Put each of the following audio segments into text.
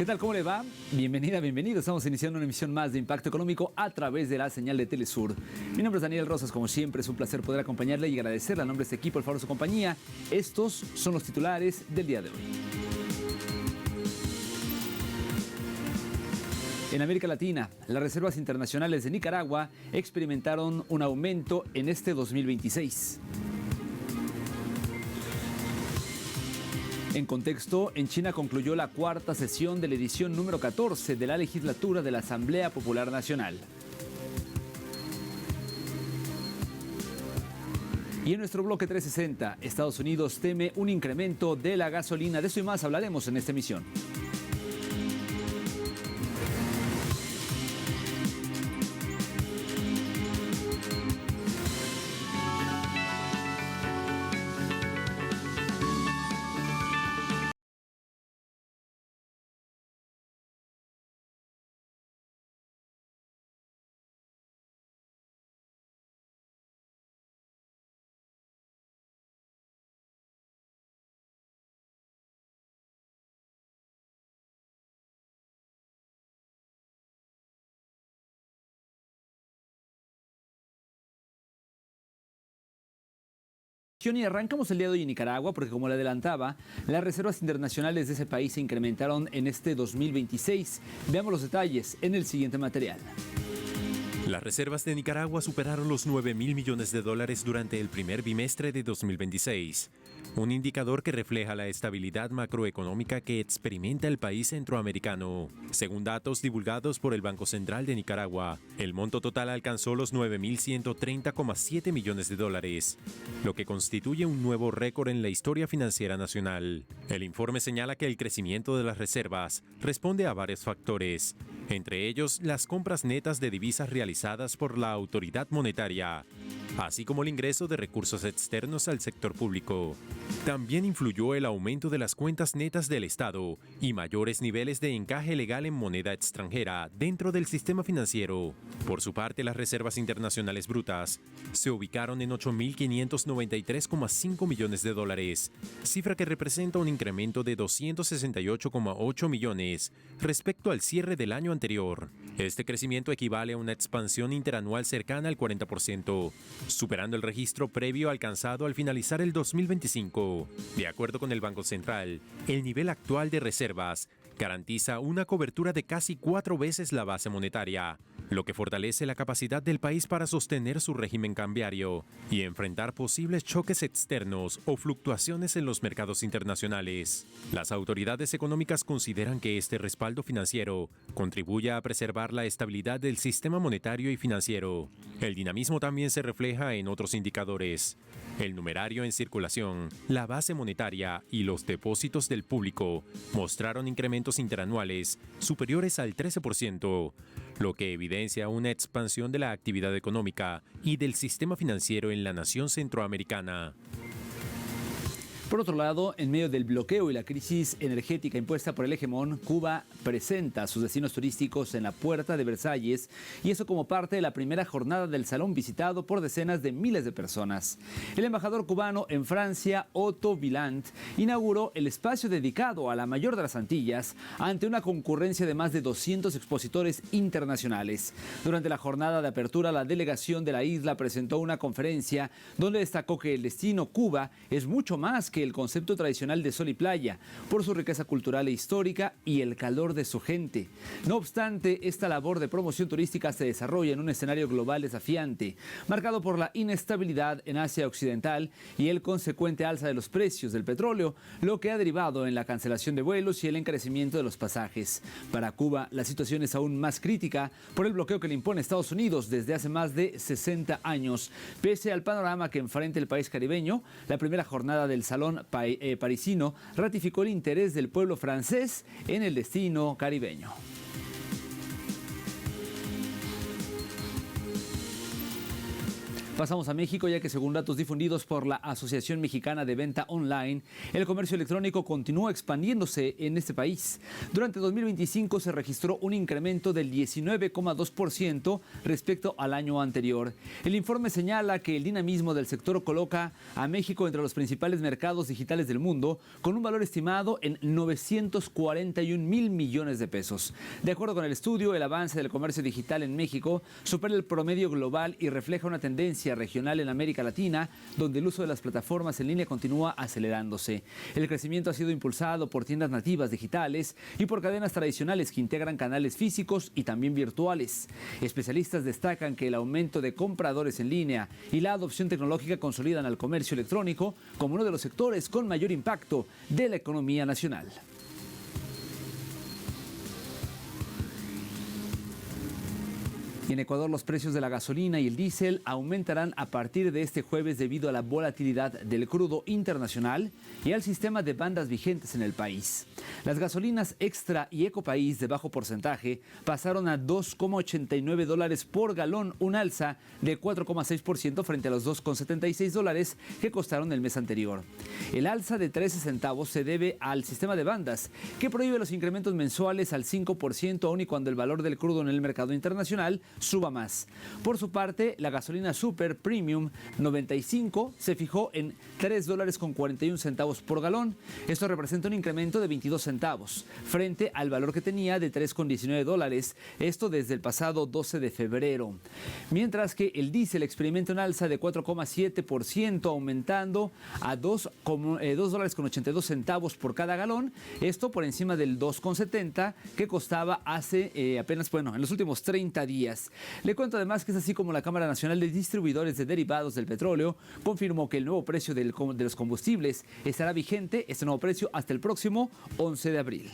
¿Qué tal? ¿Cómo le va? Bienvenida, bienvenido. Estamos iniciando una emisión más de Impacto Económico a través de la señal de Telesur. Mi nombre es Daniel Rosas, como siempre es un placer poder acompañarle y agradecerle a nombre de este equipo el favor de su compañía. Estos son los titulares del día de hoy. En América Latina, las reservas internacionales de Nicaragua experimentaron un aumento en este 2026. En contexto, en China concluyó la cuarta sesión de la edición número 14 de la legislatura de la Asamblea Popular Nacional. Y en nuestro bloque 360, Estados Unidos teme un incremento de la gasolina. De eso y más hablaremos en esta emisión. Y arrancamos el día de hoy en Nicaragua porque, como le adelantaba, las reservas internacionales de ese país se incrementaron en este 2026. Veamos los detalles en el siguiente material. Las reservas de Nicaragua superaron los 9.000 millones de dólares durante el primer bimestre de 2026, un indicador que refleja la estabilidad macroeconómica que experimenta el país centroamericano. Según datos divulgados por el Banco Central de Nicaragua, el monto total alcanzó los 9.130,7 millones de dólares, lo que constituye un nuevo récord en la historia financiera nacional. El informe señala que el crecimiento de las reservas responde a varios factores, entre ellos las compras netas de divisas realizadas por la autoridad monetaria, así como el ingreso de recursos externos al sector público. También influyó el aumento de las cuentas netas del Estado y mayores niveles de encaje legal en moneda extranjera dentro del sistema financiero. Por su parte, las reservas internacionales brutas se ubicaron en 8.593,5 millones de dólares, cifra que representa un incremento de 268,8 millones respecto al cierre del año anterior. Este crecimiento equivale a una expansión interanual cercana al 40%, superando el registro previo alcanzado al finalizar el 2025. De acuerdo con el Banco Central, el nivel actual de reservas garantiza una cobertura de casi 4 veces la base monetaria, lo que fortalece la capacidad del país para sostener su régimen cambiario y enfrentar posibles choques externos o fluctuaciones en los mercados internacionales. Las autoridades económicas consideran que este respaldo financiero contribuye a preservar la estabilidad del sistema monetario y financiero. El dinamismo también se refleja en otros indicadores. El numerario en circulación, la base monetaria y los depósitos del público mostraron incrementos interanuales superiores al 13%, lo que evidencia una expansión de la actividad económica y del sistema financiero en la nación centroamericana. Por otro lado, en medio del bloqueo y la crisis energética impuesta por el hegemón, Cuba presenta sus destinos turísticos en la Puerta de Versalles, y eso como parte de la primera jornada del salón visitado por decenas de miles de personas. El embajador cubano en Francia, Otto Wieland, inauguró el espacio dedicado a la mayor de las Antillas ante una concurrencia de más de 200 expositores internacionales. Durante la jornada de apertura, la delegación de la isla presentó una conferencia donde destacó que el destino Cuba es mucho más que el concepto tradicional de sol y playa, por su riqueza cultural e histórica y el calor de su gente. No obstante, esta labor de promoción turística se desarrolla en un escenario global desafiante, marcado por la inestabilidad en Asia Occidental y el consecuente alza de los precios del petróleo, lo que ha derivado en la cancelación de vuelos y el encarecimiento de los pasajes. Para Cuba, la situación es aún más crítica por el bloqueo que le impone Estados Unidos desde hace más de 60 años. Pese al panorama que enfrenta el país caribeño, la primera jornada del Salón parisino ratificó el interés del pueblo francés en el destino caribeño. Pasamos a México, ya que según datos difundidos por la Asociación Mexicana de Venta Online, el comercio electrónico continúa expandiéndose en este país. Durante 2025 se registró un incremento del 19,2% respecto al año anterior. El informe señala que el dinamismo del sector coloca a México entre los principales mercados digitales del mundo, con un valor estimado en 941 mil millones de pesos. De acuerdo con el estudio, el avance del comercio digital en México supera el promedio global y refleja una tendencia regional en América Latina, donde el uso de las plataformas en línea continúa acelerándose. El crecimiento ha sido impulsado por tiendas nativas digitales y por cadenas tradicionales que integran canales físicos y también virtuales. Especialistas destacan que el aumento de compradores en línea y la adopción tecnológica consolidan al comercio electrónico como uno de los sectores con mayor impacto de la economía nacional. Y en Ecuador los precios de la gasolina y el diésel aumentarán a partir de este jueves debido a la volatilidad del crudo internacional y al sistema de bandas vigentes en el país. Las gasolinas Extra y Ecopaís de bajo porcentaje pasaron a $2,89 por galón, un alza de 4,6% frente a los $2,76 que costaron el mes anterior. El alza de 13 centavos se debe al sistema de bandas, que prohíbe los incrementos mensuales al 5% aun y cuando el valor del crudo en el mercado internacional suba más. Por su parte, la gasolina Super Premium 95 se fijó en $3,41 por galón. Esto representa un incremento de 22 centavos frente al valor que tenía de $3,19, esto desde el pasado 12 de febrero. Mientras que el diésel experimenta un alza de 4,7%, aumentando a $2,82 por cada galón, esto por encima del $2,70 que costaba hace apenas, en los últimos 30 días. Le cuento además que es así como la Cámara Nacional de Distribuidores de Derivados del Petróleo confirmó que el nuevo precio de los combustibles estará vigente, este nuevo precio, hasta el próximo 11 de abril.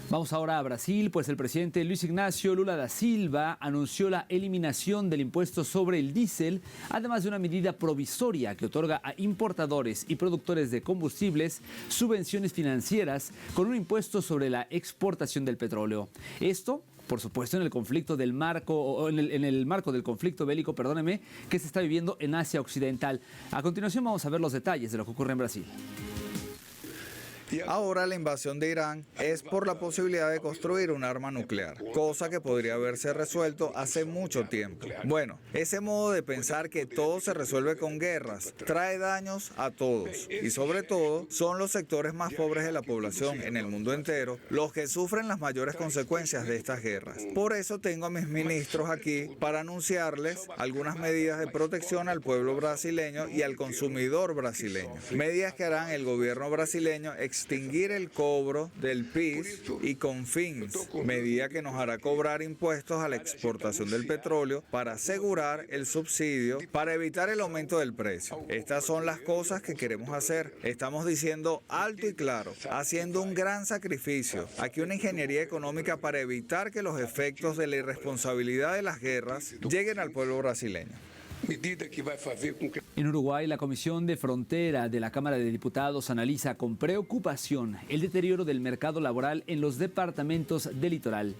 Vamos ahora a Brasil, pues el presidente Luis Ignacio Lula da Silva anunció la eliminación del impuesto sobre el diésel, además de una medida provisoria que otorga a importadores y productores de combustibles subvenciones financieras con un impuesto sobre la exportación del petróleo. Esto, por supuesto, en el marco del conflicto bélico, que se está viviendo en Asia Occidental. A continuación vamos a ver los detalles de lo que ocurre en Brasil. Ahora la invasión de Irán es por la posibilidad de construir un arma nuclear, cosa que podría haberse resuelto hace mucho tiempo. Bueno, ese modo de pensar que todo se resuelve con guerras trae daños a todos y sobre todo son los sectores más pobres de la población en el mundo entero los que sufren las mayores consecuencias de estas guerras. Por eso tengo a mis ministros aquí para anunciarles algunas medidas de protección al pueblo brasileño y al consumidor brasileño. Medidas que harán el gobierno brasileño extinguir el cobro del PIS y CONFINS, medida que nos hará cobrar impuestos a la exportación del petróleo para asegurar el subsidio, para evitar el aumento del precio. Estas son las cosas que queremos hacer. Estamos diciendo alto y claro, haciendo un gran sacrificio. Aquí una ingeniería económica para evitar que los efectos de la irresponsabilidad de las guerras lleguen al pueblo brasileño. En Uruguay, la Comisión de Frontera de la Cámara de Diputados analiza con preocupación el deterioro del mercado laboral en los departamentos del litoral.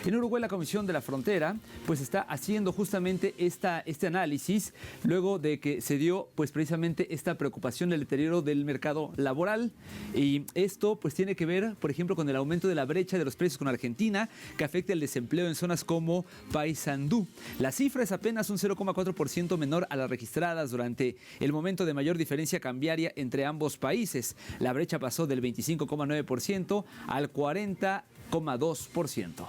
En Uruguay, la Comisión de la Frontera está haciendo justamente este análisis luego de que se dio precisamente esta preocupación del deterioro del mercado laboral, y esto tiene que ver, por ejemplo, con el aumento de la brecha de los precios con Argentina, que afecta el desempleo en zonas como Paysandú. La cifra es apenas un 0,4% menor a las registradas durante el momento de mayor diferencia cambiaria entre ambos países. La brecha pasó del 25,9% al 40,2%.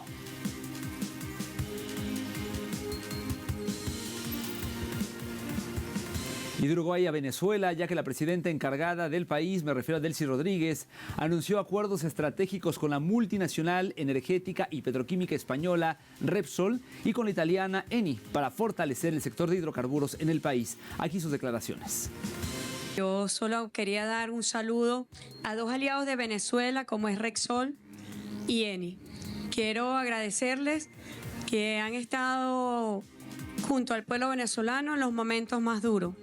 Y de Uruguay a Venezuela, ya que la presidenta encargada del país, me refiero a Delcy Rodríguez, anunció acuerdos estratégicos con la multinacional energética y petroquímica española Repsol y con la italiana Eni para fortalecer el sector de hidrocarburos en el país. Aquí sus declaraciones. Yo solo quería dar un saludo a dos aliados de Venezuela como es Repsol y Eni. Quiero agradecerles que han estado junto al pueblo venezolano en los momentos más duros.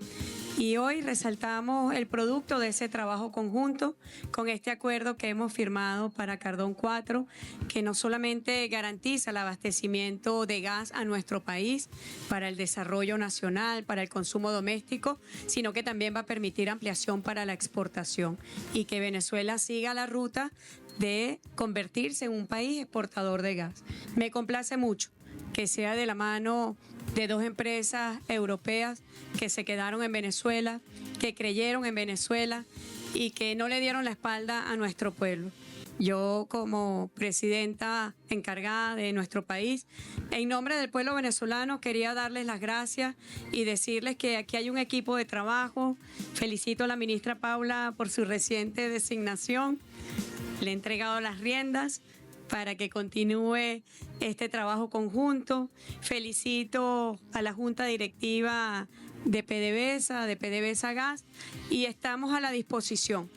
Y hoy resaltamos el producto de ese trabajo conjunto con este acuerdo que hemos firmado para Cardón 4, que no solamente garantiza el abastecimiento de gas a nuestro país para el desarrollo nacional, para el consumo doméstico, sino que también va a permitir ampliación para la exportación y que Venezuela siga la ruta de convertirse en un país exportador de gas. Me complace mucho que sea de la mano de dos empresas europeas que se quedaron en Venezuela, que creyeron en Venezuela y que no le dieron la espalda a nuestro pueblo. Yo, como presidenta encargada de nuestro país, en nombre del pueblo venezolano, quería darles las gracias y decirles que aquí hay un equipo de trabajo. Felicito a la ministra Paula por su reciente designación. Le he entregado las riendas para que continúe este trabajo conjunto. Felicito a la Junta Directiva de PDVSA Gas, y estamos a la disposición,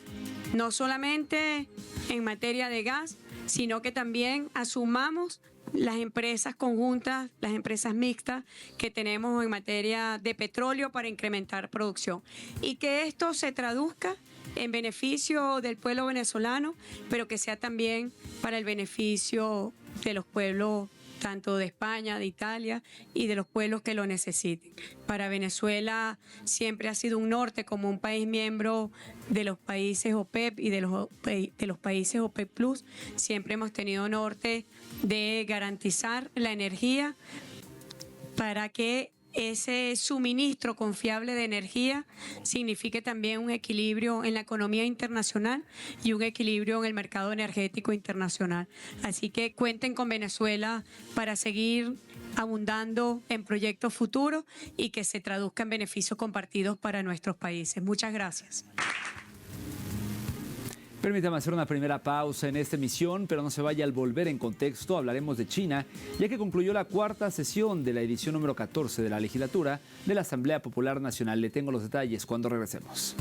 no solamente en materia de gas, sino que también asumamos las empresas conjuntas, las empresas mixtas que tenemos en materia de petróleo para incrementar producción. Y que esto se traduzca en beneficio del pueblo venezolano, pero que sea también para el beneficio de los pueblos tanto de España, de Italia y de los pueblos que lo necesiten. Para Venezuela siempre ha sido un norte como un país miembro de los países OPEP y de los países OPEP Plus. Siempre hemos tenido norte de garantizar la energía para que ese suministro confiable de energía signifique también un equilibrio en la economía internacional y un equilibrio en el mercado energético internacional. Así que cuenten con Venezuela para seguir abundando en proyectos futuros y que se traduzca en beneficios compartidos para nuestros países. Muchas gracias. Permítame hacer una primera pausa en esta emisión, pero no se vaya. Al volver en contexto hablaremos de China, ya que concluyó la cuarta sesión de la edición número 14 de la legislatura de la Asamblea Popular Nacional. Le tengo los detalles cuando regresemos.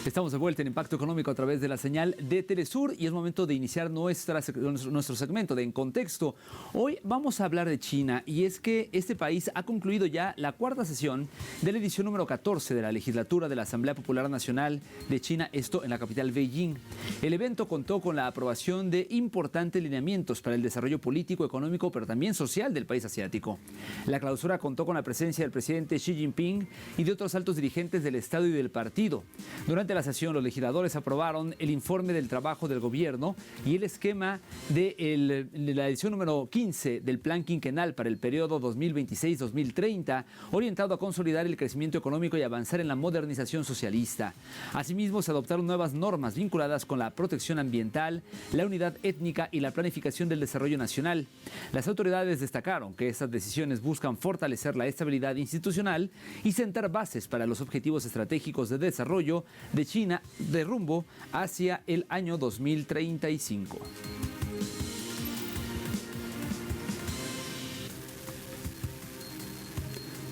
Estamos de vuelta en Impacto Económico a través de la señal de Telesur y es momento de iniciar nuestro segmento de En Contexto. Hoy vamos a hablar de China y es que este país ha concluido ya la cuarta sesión de la edición número 14 de la legislatura de la Asamblea Popular Nacional de China, esto en la capital Beijing. El evento contó con la aprobación de importantes lineamientos para el desarrollo político, económico, pero también social del país asiático. La clausura contó con la presencia del presidente Xi Jinping y de otros altos dirigentes del Estado y del partido. Durante la sesión, los legisladores aprobaron el informe del trabajo del gobierno y el esquema de la edición número 15 del Plan Quinquenal para el periodo 2026-2030, orientado a consolidar el crecimiento económico y avanzar en la modernización socialista. Asimismo, se adoptaron nuevas normas vinculadas con la protección ambiental, la unidad étnica y la planificación del desarrollo nacional. Las autoridades destacaron que estas decisiones buscan fortalecer la estabilidad institucional y sentar bases para los objetivos estratégicos de desarrollo de China de rumbo hacia el año 2035.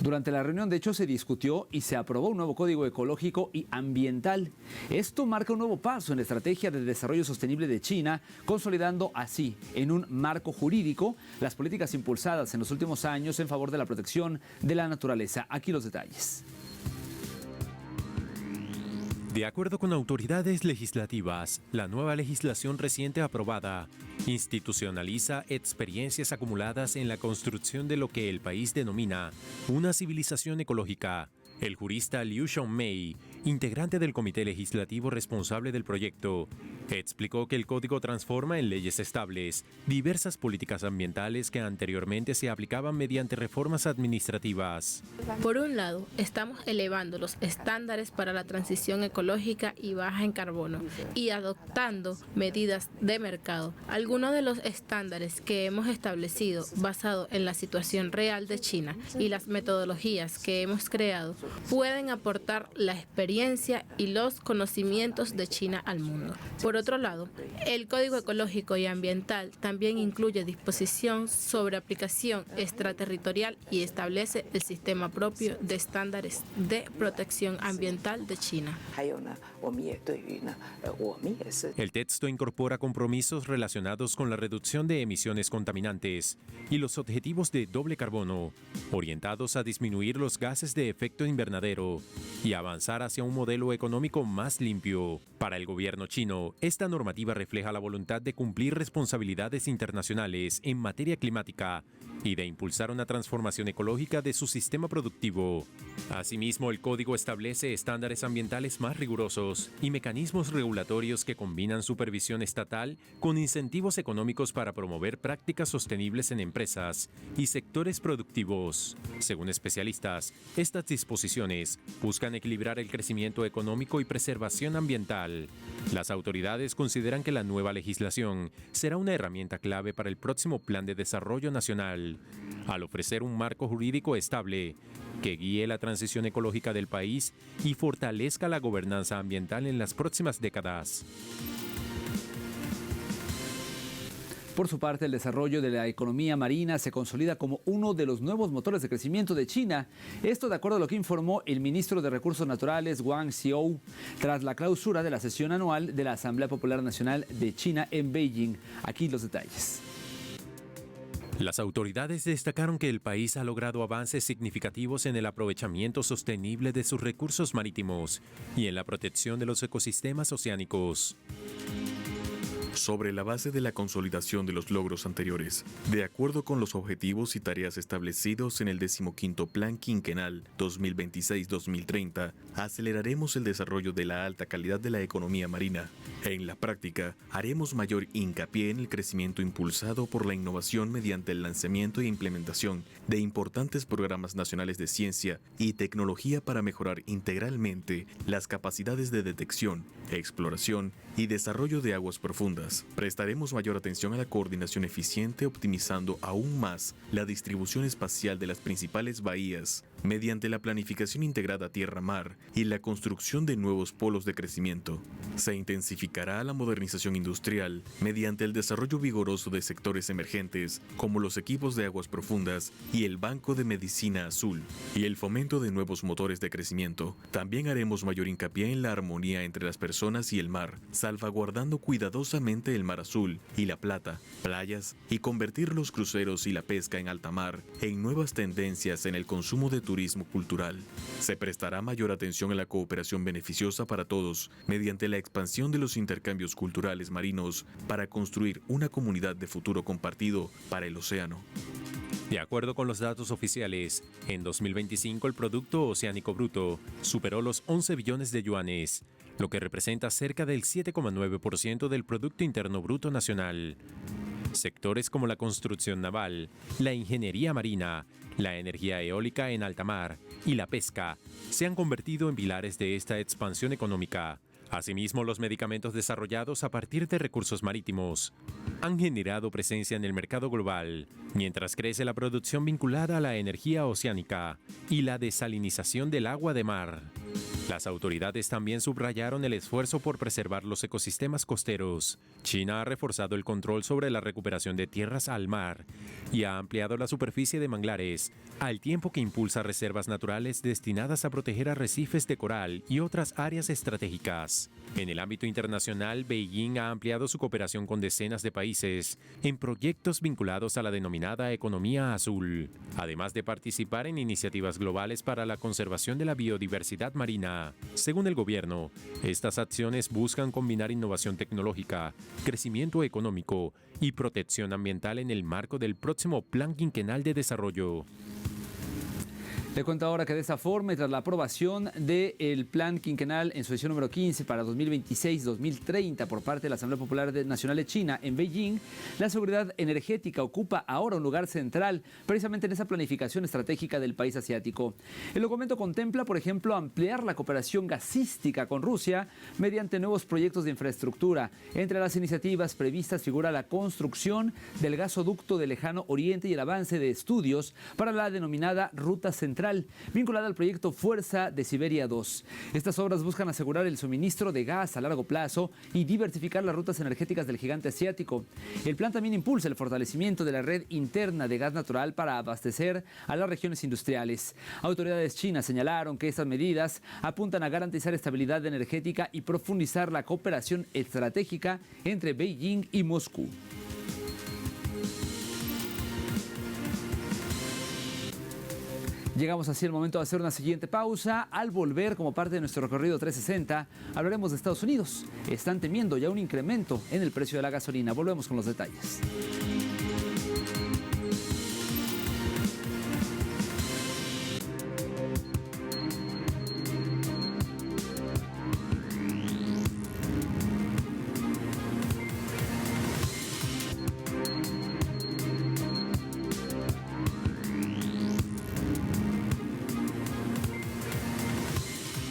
Durante la reunión, de hecho, se discutió y se aprobó un nuevo Código Ecológico y Ambiental. Esto marca un nuevo paso en la estrategia de desarrollo sostenible de China, consolidando así, en un marco jurídico, las políticas impulsadas en los últimos años en favor de la protección de la naturaleza. Aquí los detalles. De acuerdo con autoridades legislativas, la nueva legislación reciente aprobada institucionaliza experiencias acumuladas en la construcción de lo que el país denomina una civilización ecológica. El jurista Liu Xiaomei, integrante del comité legislativo responsable del proyecto, Explicó que el código transforma en leyes estables diversas políticas ambientales que anteriormente se aplicaban mediante reformas administrativas. Por un lado, estamos elevando los estándares para la transición ecológica y baja en carbono y adoptando medidas de mercado. Algunos de los estándares que hemos establecido basado en la situación real de China y las metodologías que hemos creado pueden aportar la experiencia y los conocimientos de China al mundo. Por otro lado, el Código Ecológico y Ambiental también incluye disposición sobre aplicación extraterritorial y establece el sistema propio de estándares de protección ambiental de China. El texto incorpora compromisos relacionados con la reducción de emisiones contaminantes y los objetivos de doble carbono, orientados a disminuir los gases de efecto invernadero y avanzar hacia un modelo económico más limpio. Para el gobierno chino, esta normativa refleja la voluntad de cumplir responsabilidades internacionales en materia climática y de impulsar una transformación ecológica de su sistema productivo. Asimismo, el código establece estándares ambientales más rigurosos y mecanismos regulatorios que combinan supervisión estatal con incentivos económicos para promover prácticas sostenibles en empresas y sectores productivos. Según especialistas, estas disposiciones buscan equilibrar el crecimiento económico y preservación ambiental. Las autoridades consideran que la nueva legislación será una herramienta clave para el próximo Plan de Desarrollo Nacional, al ofrecer un marco jurídico estable que guíe la transición ecológica del país y fortalezca la gobernanza ambiental en las próximas décadas. Por su parte, el desarrollo de la economía marina se consolida como uno de los nuevos motores de crecimiento de China. Esto de acuerdo a lo que informó el ministro de Recursos Naturales, Wang Xiao, tras la clausura de la sesión anual de la Asamblea Popular Nacional de China en Beijing. Aquí los detalles. Las autoridades destacaron que el país ha logrado avances significativos en el aprovechamiento sostenible de sus recursos marítimos y en la protección de los ecosistemas oceánicos. Sobre la base de la consolidación de los logros anteriores, de acuerdo con los objetivos y tareas establecidos en el 15º Plan Quinquenal 2026-2030, aceleraremos el desarrollo de la alta calidad de la economía marina. En la práctica, haremos mayor hincapié en el crecimiento impulsado por la innovación mediante el lanzamiento e implementación de importantes programas nacionales de ciencia y tecnología para mejorar integralmente las capacidades de detección, exploración y desarrollo de aguas profundas. Prestaremos mayor atención a la coordinación eficiente, optimizando aún más la distribución espacial de las principales bahías mediante la planificación integrada tierra-mar y la construcción de nuevos polos de crecimiento. Se intensificará la modernización industrial mediante el desarrollo vigoroso de sectores emergentes como los equipos de aguas profundas y el Banco de Medicina Azul y el fomento de nuevos motores de crecimiento. También haremos mayor hincapié en la armonía entre las personas y el mar, salvaguardando cuidadosamente el mar azul y la plata, playas y convertir los cruceros y la pesca en alta mar en nuevas tendencias en el consumo de turismo cultural. Se prestará mayor atención a la cooperación beneficiosa para todos mediante la expansión de los intercambios culturales marinos para construir una comunidad de futuro compartido para el océano. De acuerdo con los datos oficiales, en 2025 el Producto Oceánico Bruto superó los 11 billones de yuanes, lo que representa cerca del 7,9% del Producto Interno Bruto Nacional. Sectores como la construcción naval, la ingeniería marina, la energía eólica en alta mar y la pesca se han convertido en pilares de esta expansión económica. Asimismo, los medicamentos desarrollados a partir de recursos marítimos han generado presencia en el mercado global, mientras crece la producción vinculada a la energía oceánica y la desalinización del agua de mar. Las autoridades también subrayaron el esfuerzo por preservar los ecosistemas costeros. China ha reforzado el control sobre la recuperación de tierras al mar y ha ampliado la superficie de manglares, al tiempo que impulsa reservas naturales destinadas a proteger arrecifes de coral y otras áreas estratégicas. En el ámbito internacional, Beijing ha ampliado su cooperación con decenas de países en proyectos vinculados a la denominada economía azul, además de participar en iniciativas globales para la conservación de la biodiversidad marina. Según el gobierno, estas acciones buscan combinar innovación tecnológica, crecimiento económico y protección ambiental en el marco del próximo Plan Quinquenal de Desarrollo. Le cuento ahora que de esta forma y tras la aprobación del plan quinquenal en su edición número 15 para 2026-2030 por parte de la Asamblea Popular Nacional de China en Beijing, la seguridad energética ocupa ahora un lugar central precisamente en esa planificación estratégica del país asiático. El documento contempla, por ejemplo, ampliar la cooperación gasística con Rusia mediante nuevos proyectos de infraestructura. Entre las iniciativas previstas figura la construcción del gasoducto del Lejano Oriente y el avance de estudios para la denominada Ruta Central, vinculada al proyecto Fuerza de Siberia 2. Estas obras buscan asegurar el suministro de gas a largo plazo y diversificar las rutas energéticas del gigante asiático. El plan también impulsa el fortalecimiento de la red interna de gas natural para abastecer a las regiones industriales. Autoridades chinas señalaron que estas medidas apuntan a garantizar estabilidad energética y profundizar la cooperación estratégica entre Beijing y Moscú. Llegamos así al momento de hacer una siguiente pausa. Al volver, como parte de nuestro recorrido 360, hablaremos de Estados Unidos. Están temiendo ya un incremento en el precio de la gasolina. Volvemos con los detalles.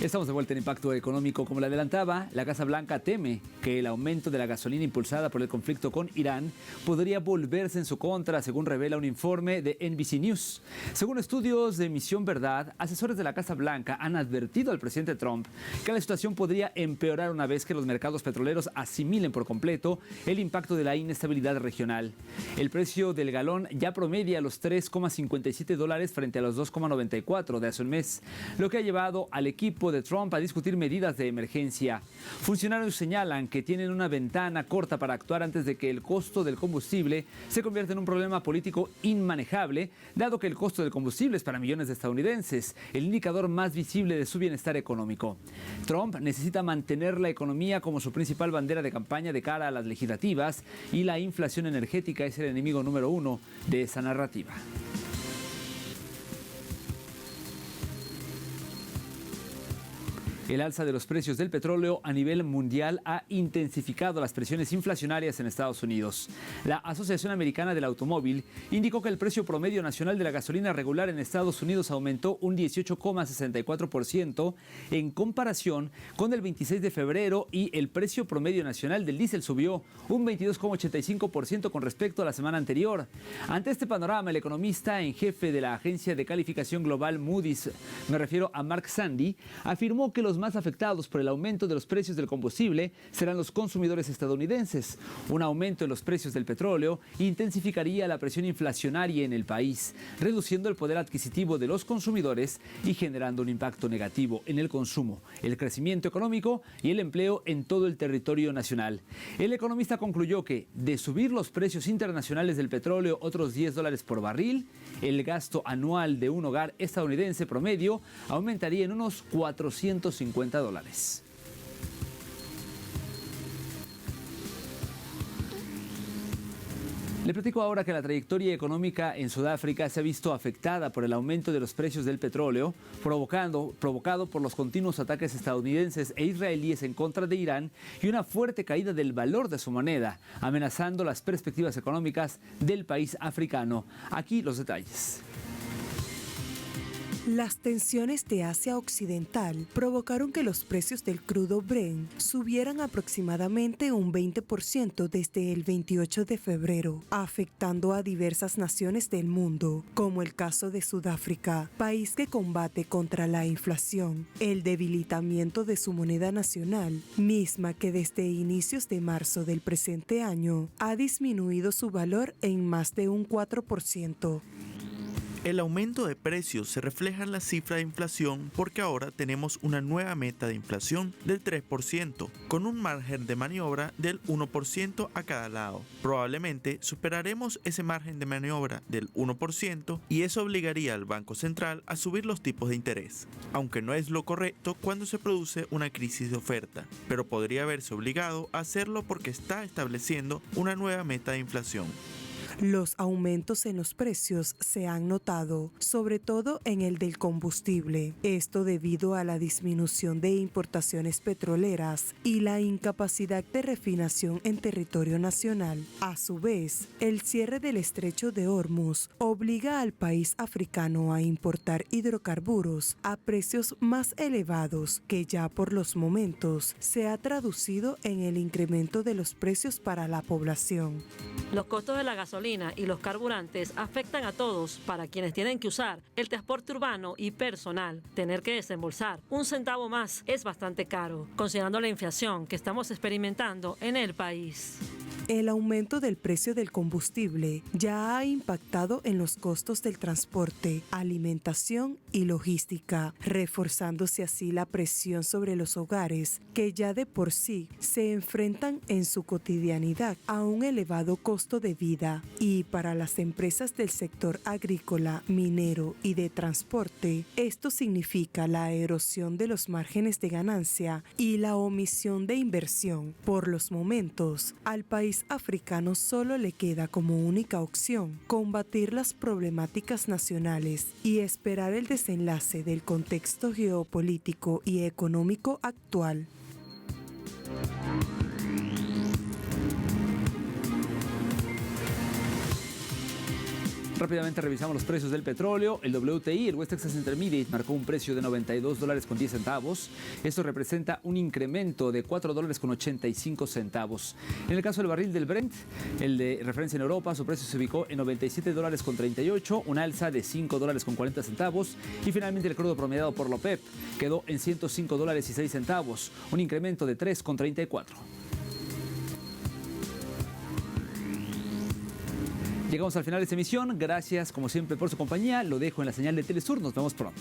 Estamos de vuelta en Impacto Económico. Como le adelantaba, la Casa Blanca teme que el aumento de la gasolina impulsada por el conflicto con Irán podría volverse en su contra, según revela un informe de NBC News. Según estudios de Misión Verdad, asesores de la Casa Blanca han advertido al presidente Trump que la situación podría empeorar una vez que los mercados petroleros asimilen por completo el impacto de la inestabilidad regional. El precio del galón ya promedia los $3,57 frente a los $2,94 de hace un mes, lo que ha llevado al equipo de Trump a discutir medidas de emergencia. Funcionarios señalan que tienen una ventana corta para actuar antes de que el costo del combustible se convierta en un problema político inmanejable, dado que el costo del combustible es para millones de estadounidenses el indicador más visible de su bienestar económico. Trump necesita mantener la economía como su principal bandera de campaña de cara a las legislativas, y la inflación energética es el enemigo número uno de esa narrativa. El alza de los precios del petróleo a nivel mundial ha intensificado las presiones inflacionarias en Estados Unidos. La Asociación Americana del Automóvil indicó que el precio promedio nacional de la gasolina regular en Estados Unidos aumentó un 18,64% en comparación con el 26 de febrero, y el precio promedio nacional del diésel subió un 22,85% con respecto a la semana anterior. Ante este panorama, el economista en jefe de la agencia de calificación global Moody's, me refiero a Mark Zandi, afirmó que los más afectados por el aumento de los precios del combustible serán los consumidores estadounidenses. Un aumento en los precios del petróleo intensificaría la presión inflacionaria en el país, reduciendo el poder adquisitivo de los consumidores y generando un impacto negativo en el consumo, el crecimiento económico y el empleo en todo el territorio nacional. El economista concluyó que, de subir los precios internacionales del petróleo otros $10 por barril, el gasto anual de un hogar estadounidense promedio aumentaría en unos $450. Le platico ahora que la trayectoria económica en Sudáfrica se ha visto afectada por el aumento de los precios del petróleo, provocado por los continuos ataques estadounidenses e israelíes en contra de Irán, y una fuerte caída del valor de su moneda, amenazando las perspectivas económicas del país africano. Aquí los detalles. Las tensiones de Asia Occidental provocaron que los precios del crudo Brent subieran aproximadamente un 20% desde el 28 de febrero, afectando a diversas naciones del mundo, como el caso de Sudáfrica, país que combate contra la inflación, el debilitamiento de su moneda nacional, misma que desde inicios de marzo del presente año ha disminuido su valor en más de un 4%. El aumento de precios se refleja en la cifra de inflación porque ahora tenemos una nueva meta de inflación del 3%, con un margen de maniobra del 1% a cada lado. Probablemente superaremos ese margen de maniobra del 1% y eso obligaría al Banco Central a subir los tipos de interés, aunque no es lo correcto cuando se produce una crisis de oferta, pero podría verse obligado a hacerlo porque está estableciendo una nueva meta de inflación. Los aumentos en los precios se han notado, sobre todo en el del combustible. Esto debido a la disminución de importaciones petroleras y la incapacidad de refinación en territorio nacional. A su vez, el cierre del estrecho de Hormuz obliga al país africano a importar hidrocarburos a precios más elevados, que ya por los momentos se ha traducido en el incremento de los precios para la población. Los costos de la gasolina y los carburantes afectan a todos. Para quienes tienen que usar el transporte urbano y personal, tener que desembolsar un centavo más es bastante caro, considerando la inflación que estamos experimentando en el país. El aumento del precio del combustible ya ha impactado en los costos del transporte, alimentación y logística, reforzándose así la presión sobre los hogares que ya de por sí se enfrentan en su cotidianidad a un elevado costo de vida. Y para las empresas del sector agrícola, minero y de transporte, esto significa la erosión de los márgenes de ganancia y la omisión de inversión. Por los momentos, al país africano solo le queda como única opción combatir las problemáticas nacionales y esperar el desenlace del contexto geopolítico y económico actual. Rápidamente revisamos los precios del petróleo. El WTI, el West Texas Intermediate, marcó un precio de $92.10. Esto representa un incremento de $4.85. En el caso del barril del Brent, el de referencia en Europa, su precio se ubicó en $97.38, un alza de $5.40. Y finalmente el crudo promediado por la OPEP quedó en $105.06, un incremento de 3.34. Llegamos al final de esta emisión. Gracias, como siempre, por su compañía. Lo dejo en la señal de Telesur. Nos vemos pronto.